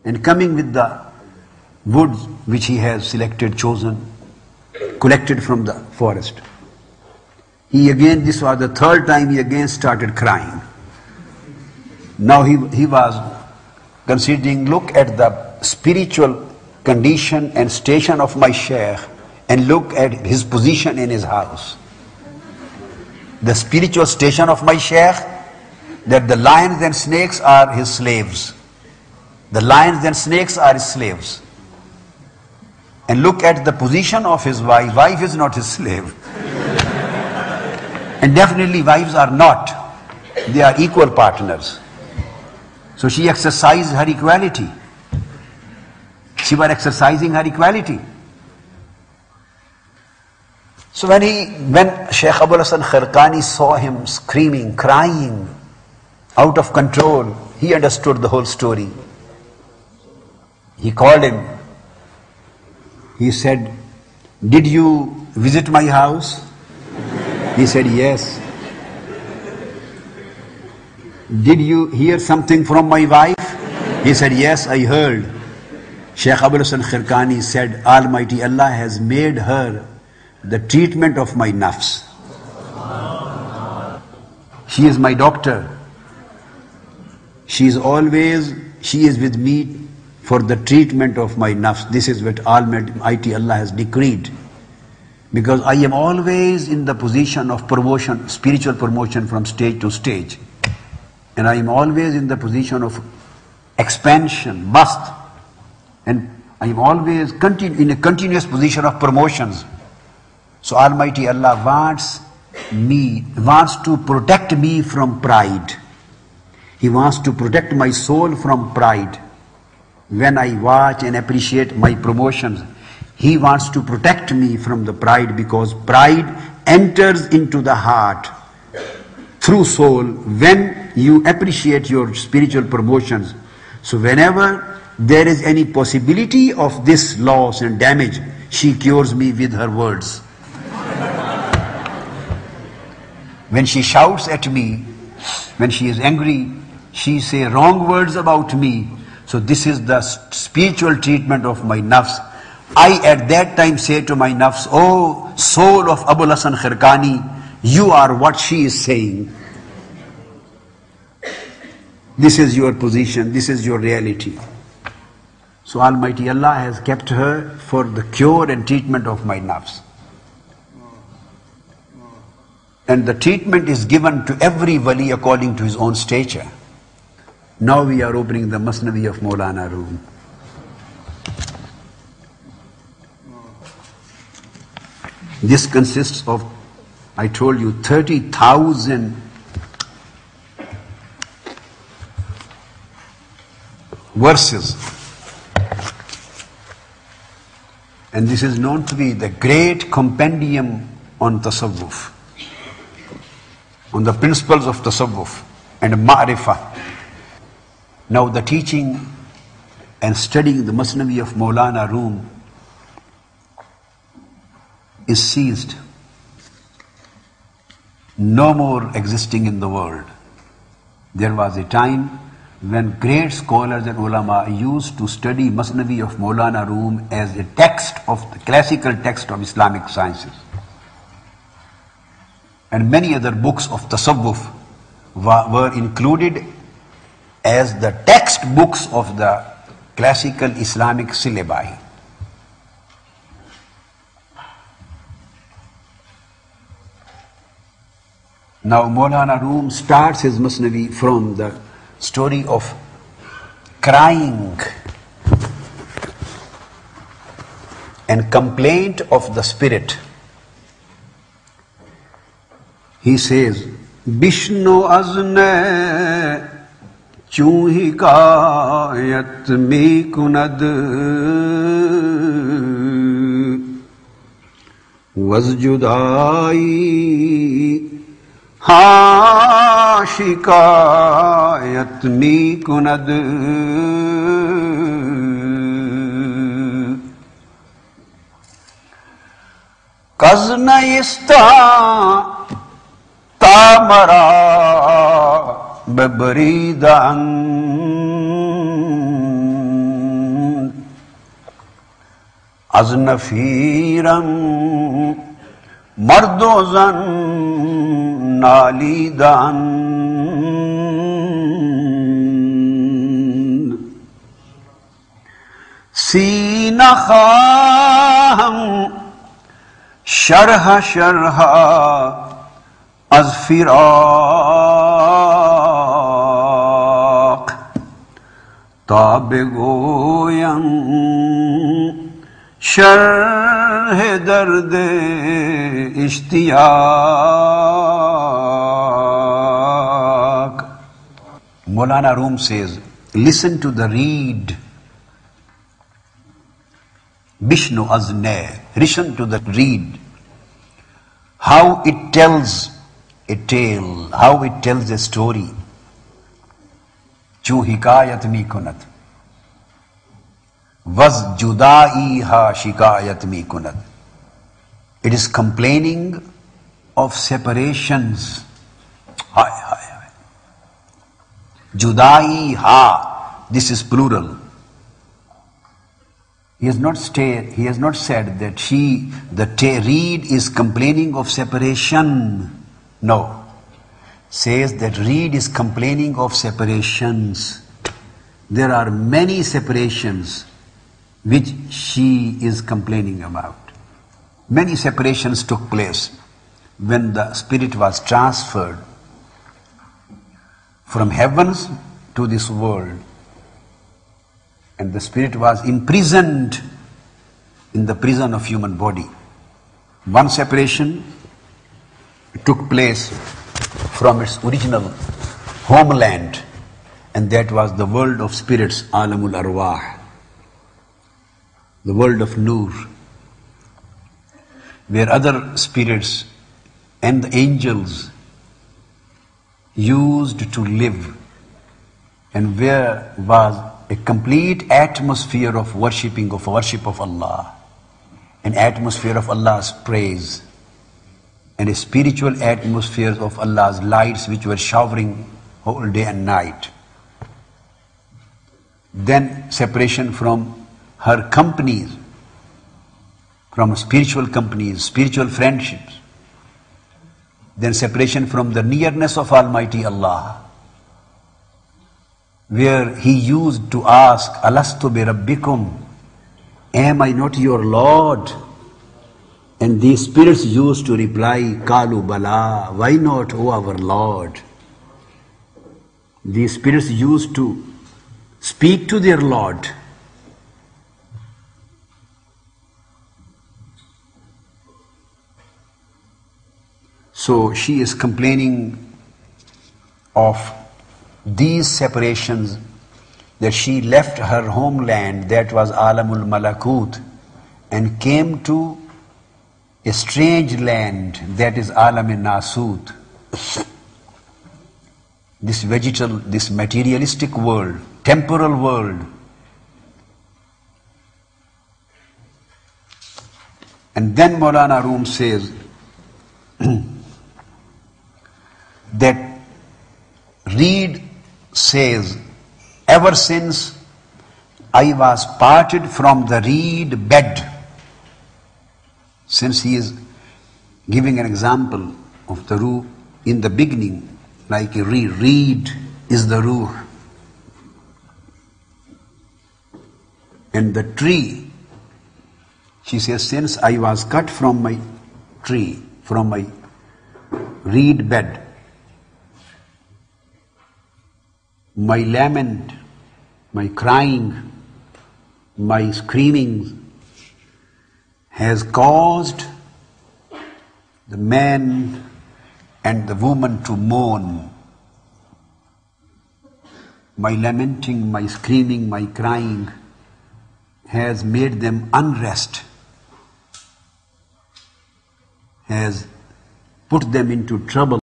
and coming with the wood which he has selected, chosen, collected from the forest. He again, this was the third time he again started crying. Now he was considering, look at the spiritual condition and station of my Shaykh and look at his position in his house. The spiritual station of my Shaykh, that the lions and snakes are his slaves. The lions and snakes are his slaves. And look at the position of his wife. Wife is not his slave. And definitely wives are not. They are equal partners. So she exercised her equality. She was exercising her equality. So when Shaykh Abul Hasan Kharqani saw him screaming, crying, out of control, he understood the whole story. He called him. He said, "Did you visit my house?" He said, "Yes." "Did you hear something from my wife?" He said, "Yes, I heard." Shaykh Abul Hasan Kharqani said, "Almighty Allah has made her the treatment of my nafs. She is my doctor. She is with me for the treatment of my nafs. This is what Almighty Allah has decreed. Because I am always in the position of promotion, spiritual promotion from stage to stage. And I am always in the position of expansion, bast. And I am always in a continuous position of promotions. So Almighty Allah wants to protect me from pride. He wants to protect my soul from pride. When I watch and appreciate my promotions, He wants to protect me from the pride, because pride enters into the heart through soul when you appreciate your spiritual promotions. So whenever there is any possibility of this loss and damage, she cures me with her words. When she shouts at me, when she is angry, she says wrong words about me. So this is the spiritual treatment of my nafs. I at that time say to my nafs, "Oh soul of Abul Hasan Kharqani, you are what she is saying. This is your position, this is your reality." So Almighty Allah has kept her for the cure and treatment of my nafs. And the treatment is given to every wali according to his own stature. Now we are opening the Masnavi of Maulana Rumi. This consists of, I told you, 30,000 verses. And this is known to be the great compendium on tasawwuf, on the principles of tasawwuf and ma'rifah. Now the teaching and studying the Masnavi of Maulana Rumi is ceased, no more existing in the world. There was a time when great scholars and ulama used to study Masnavi of Maulana Rumi as a text of the classical text of Islamic sciences. And many other books of tasawwuf were included as the textbooks of the classical Islamic syllabi. Now Maulana Rumi starts his Masnavi from the story of crying and complaint of the spirit. He says, "Bishnu azne chuhi kayat mi kunad wasjudai ha shikayat mi kunad kazna ista tamara babaridan از نفیرم مرد و زن نالیدند سینه خواهم شرح از فراق تا بگویم شرح درد اشتیاق. Maulana Rumi says, listen to the reed. Bishnu azne, listen to the reed. How it tells a tale, how it tells a story. Chu hikayat mi kunat. Was judai ha shikayat mi kunat. It is complaining of separations. Hai, hai, hai. Judai ha, this is plural. He has not said that the reed is complaining of separation. No. Says that reed is complaining of separations. There are many separations which she is complaining about. Many separations took place when the spirit was transferred from heavens to this world. And the spirit was imprisoned in the prison of human body. One separation took place from its original homeland, and that was the world of spirits, Alamul Arwah, the world of Nur, where other spirits and the angels used to live, and where was a complete atmosphere of worship of Allah, an atmosphere of Allah's praise, and a spiritual atmosphere of Allah's lights which were showering whole day and night. Then separation from her companies, from spiritual companies, spiritual friendships. Then separation from the nearness of Almighty Allah, where he used to ask, Alastu bi Rabbikum, am I not your Lord? And these spirits used to reply, Kalu Bala, why not, O our Lord? These spirits used to speak to their Lord. So she is complaining of these separations, that she left her homeland, that was Alamul Malakut, and came to a strange land, that is Alam-e-Nasut. This vegetal, this materialistic world, temporal world. And then Maulana Rumi says that reed says, ever since I was parted from the reed bed, since he is giving an example of the ruh in the beginning, like a reed is the ruh. And the tree, she says, since I was cut from my tree, from my reed bed, my lament, my crying, my screaming has caused the man and the woman to mourn. My lamenting, my screaming, my crying has made them unrest, has put them into trouble.